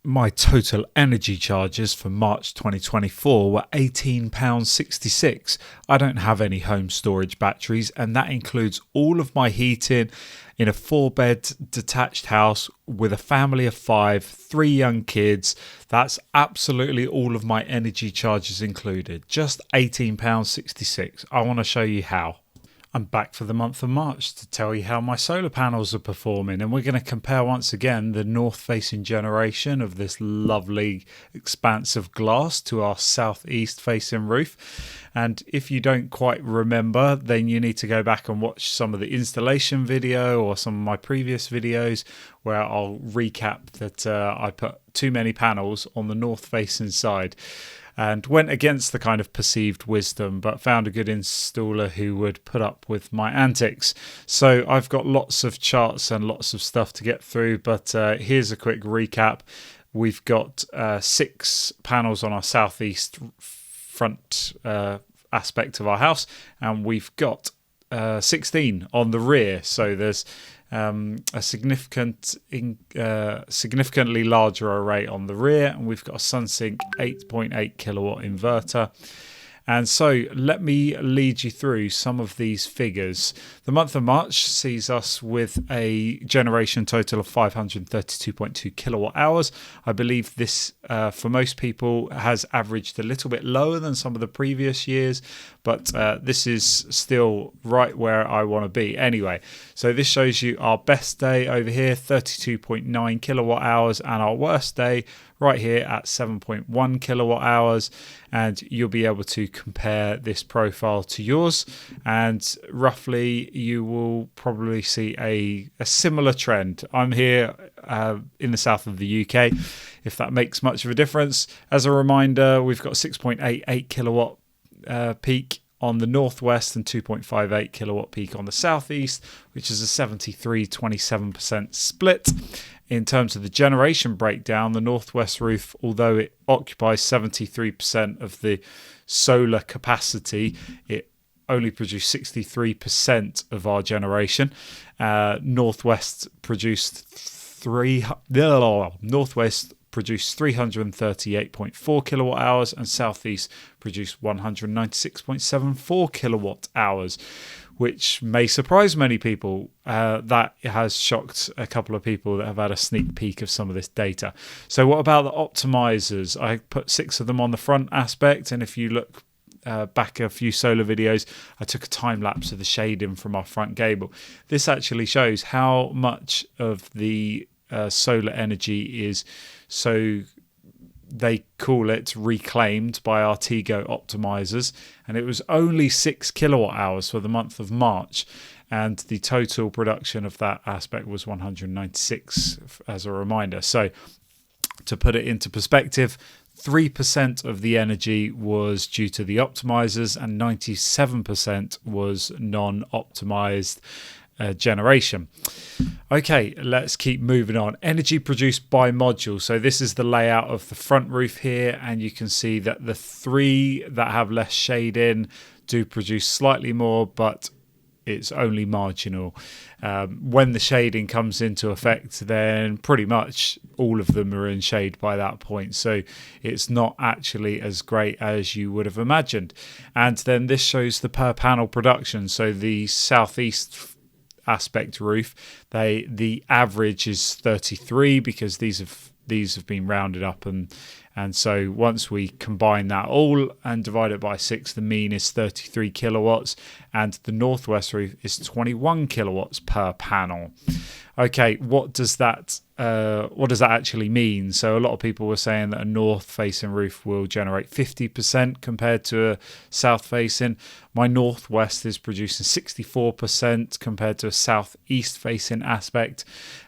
My total energy charges for March 2024 were £18.66. I don't have any home storage batteries, and that includes all of my heating in a 4-bed detached house with a family of 5, 3 young kids. That's absolutely all of my energy charges included. Just £18.66. I want to show you how. I'm back for the month of March to tell you how my solar panels are performing, and we're going to compare once again the north-facing generation of this lovely expanse of glass to our south-east-facing roof. And if you don't quite remember, then you need to go back and watch some of the installation video or some of my previous videos where I'll recap that I put too many panels on the north-facing side, and went against the kind of perceived wisdom, but found a good installer who would put up with my antics. So I've got lots of charts and lots of stuff to get through, but here's a quick recap. We've got 6 panels on our southeast front aspect of our house, and we've got 16 on the rear. So there's a significantly larger array on the rear, and we've got a Sunsynk 8.8 kilowatt inverter. And so let me lead you through some of these figures. The month of March sees us with a generation total of 532.2 kilowatt hours. I believe this, for most people, has averaged a little bit lower than some of the previous years, but this is still right where I want to be. Anyway, so this shows you our best day over here, 32.9 kilowatt hours, and our worst day right here at 7.1 kilowatt hours, and you'll be able to compare this profile to yours, and roughly you will probably see a similar trend. I'm here in the south of the UK, if that makes much of a difference. As a reminder, we've got 6.88 kilowatt peak on the northwest and 2.58 kilowatt peak on the southeast, which is a 73-27% split. In terms of the generation breakdown, the northwest roof, although it occupies 73% of the solar capacity, it only produced 63% of our generation. Northwest produced 338.4 kilowatt hours, and southeast produced 196.74 kilowatt hours, which may surprise many people. That has shocked a couple of people that have had a sneak peek of some of this data. So what about the optimizers? I put 6 of them on the front aspect, and if you look back a few solar videos, I took a time lapse of the shading from our front gable. This actually shows how much of the solar energy is, so they call it, reclaimed by our Tego optimizers, and it was only 6 kilowatt hours for the month of March, and the total production of that aspect was 196 as a reminder. So to put it into perspective, 3% of the energy was due to the optimizers and 97% was non-optimized generation. Okay, let's keep moving on. Energy produced by module. So this is the layout of the front roof here, and you can see that the 3 that have less shade in do produce slightly more, but it's only marginal. When the shading comes into effect, then pretty much all of them are in shade by that point, so it's not actually as great as you would have imagined. And then this shows the per panel production. So the southeast aspect roof, the average is 33, because these have been rounded up, and so once we combine that all and divide it by 6, the mean is 33 kilowatts, and the northwest roof is 21 kilowatts per panel. Okay, what does that actually mean? So a lot of people were saying that a north-facing roof will generate 50% compared to a south-facing. My northwest is producing 64% compared to a southeast-facing aspect.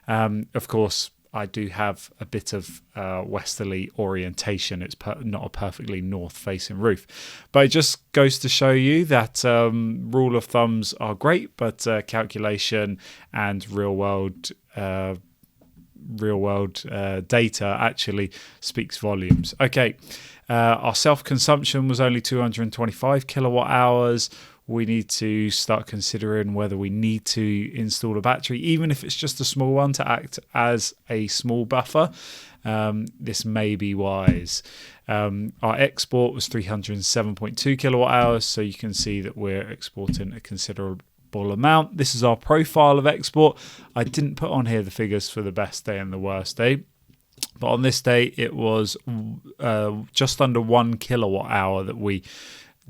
Of course, I do have a bit of westerly orientation. It's not a perfectly north-facing roof. But it just goes to show you that rule of thumbs are great, but calculation and real-world data actually speaks volumes. Okay, our self-consumption was only 225 kilowatt hours. We need to start considering whether we need to install a battery, even if it's just a small one, to act as a small buffer. this may be wise. Our export was 307.2 kilowatt hours, so you can see that we're exporting a considerable amount. This is our profile of export. I didn't put on here the figures for the best day and the worst day, but on this day it was just under 1 kilowatt hour that we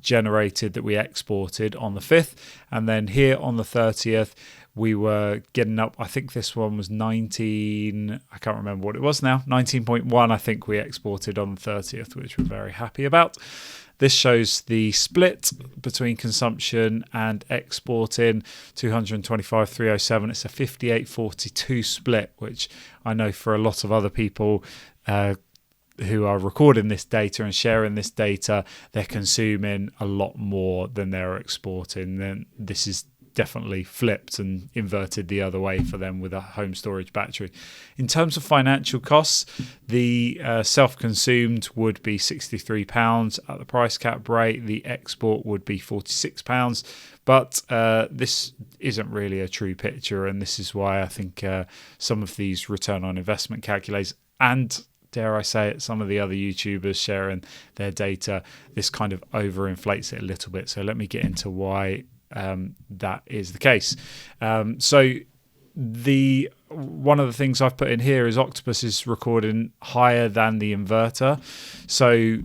generated, that we exported on the 5th, and then here on the 30th we were getting up. I think this one was 19, I can't remember what it was now, 19.1 I think we exported on the 30th, which we're very happy about. This shows the split between consumption and exporting, 225,307. It's a 58-42 split, which I know for a lot of other people who are recording this data and sharing this data, they're consuming a lot more than they're exporting. Then this is definitely flipped and inverted the other way for them with a home storage battery. In terms of financial costs, the self-consumed would be £63 at the price cap rate. The export would be £46. But this isn't really a true picture, and this is why I think some of these return on investment calculators, and dare I say it, some of the other YouTubers sharing their data, this kind of overinflates it a little bit. So let me get into why that is the case. So one of the things I've put in here is Octopus is recording higher than the inverter. So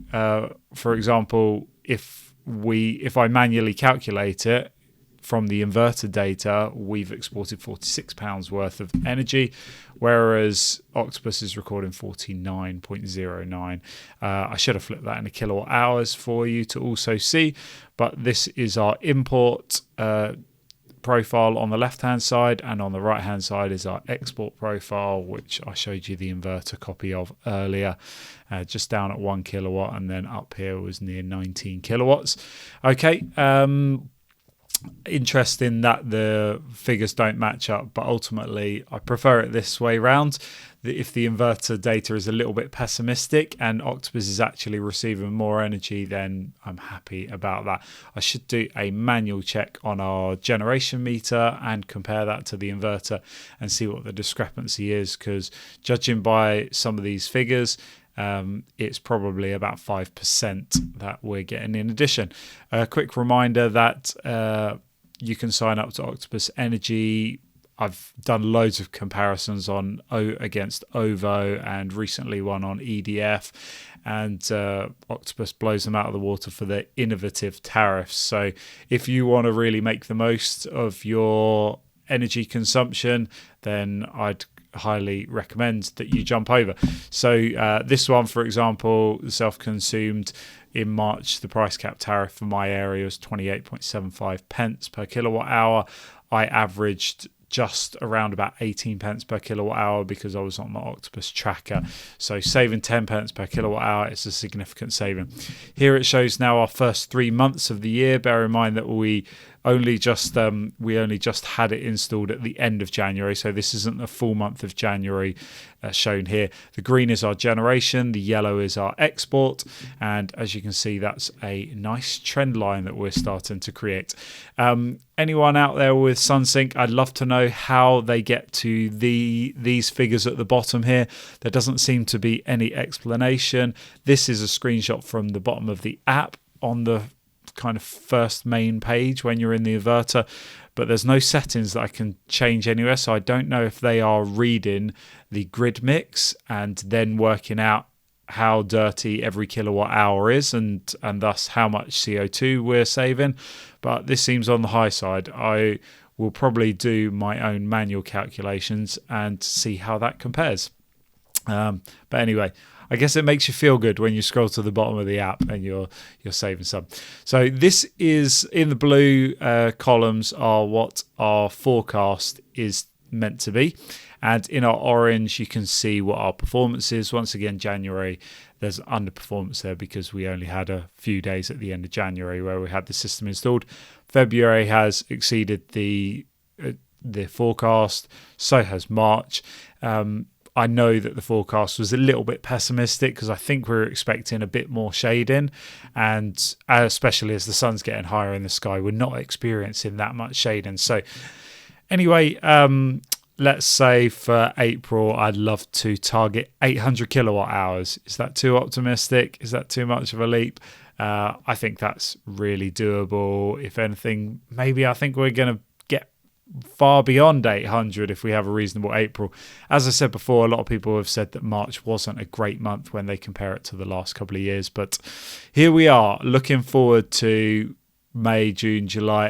for example, if I manually calculate it from the inverter data, we've exported £46 worth of energy, whereas Octopus is recording 49.09. I should have flipped that into kilowatt hours for you to also see, but this is our import profile on the left hand side, and on the right hand side is our export profile, which I showed you the inverter copy of earlier, just down at 1 kilowatt, and then up here was near 19 kilowatts. Okay, interesting that the figures don't match up, but ultimately I prefer it this way round. If the inverter data is a little bit pessimistic and Octopus is actually receiving more energy, then I'm happy about that. I should do a manual check on our generation meter and compare that to the inverter and see what the discrepancy is, because judging by some of these figures, it's probably about 5% that we're getting in addition. A quick reminder that you can sign up to Octopus Energy. I've done loads of comparisons on against OVO and recently one on EDF, and Octopus blows them out of the water for their innovative tariffs. So if you want to really make the most of your energy consumption, then I'd highly recommend that you jump over. So this one, for example, self-consumed in March, the price cap tariff for my area was 28.75 pence per kilowatt hour. I averaged just around about 18 pence per kilowatt hour because I was on the Octopus tracker. So saving 10 pence per kilowatt hour is a significant saving. Here it shows now our first 3 months of the year. Bear in mind that we only just had it installed at the end of January, so this isn't the full month of January shown here. The green is our generation, the yellow is our export, and as you can see, that's a nice trend line that we're starting to create. Anyone out there with Sunsynk, I'd love to know how they get to these figures at the bottom here. There doesn't seem to be any explanation. This is a screenshot from the bottom of the app on the kind of first main page when you're in the inverter, but there's no settings that I can change anywhere, so I don't know if they are reading the grid mix and then working out how dirty every kilowatt hour is and thus how much CO2 we're saving. But this seems on the high side. I will probably do my own manual calculations and see how that compares. But anyway, I guess it makes you feel good when you scroll to the bottom of the app and you're saving some. So this is, in the blue columns are what our forecast is meant to be, and in our orange you can see what our performance is. Once again, January, there's underperformance there because we only had a few days at the end of January where we had the system installed. February has exceeded the forecast, so has March. I know that the forecast was a little bit pessimistic because I think we were expecting a bit more shading, and especially as the sun's getting higher in the sky, we're not experiencing that much shading. So anyway, let's say for April, I'd love to target 800 kilowatt hours. Is that too optimistic? Is that too much of a leap? I think that's really doable. If anything, maybe I think we're going to get far beyond 800 if we have a reasonable April. As I said before, a lot of people have said that March wasn't a great month when they compare it to the last couple of years. But here we are, looking forward to May, June, July,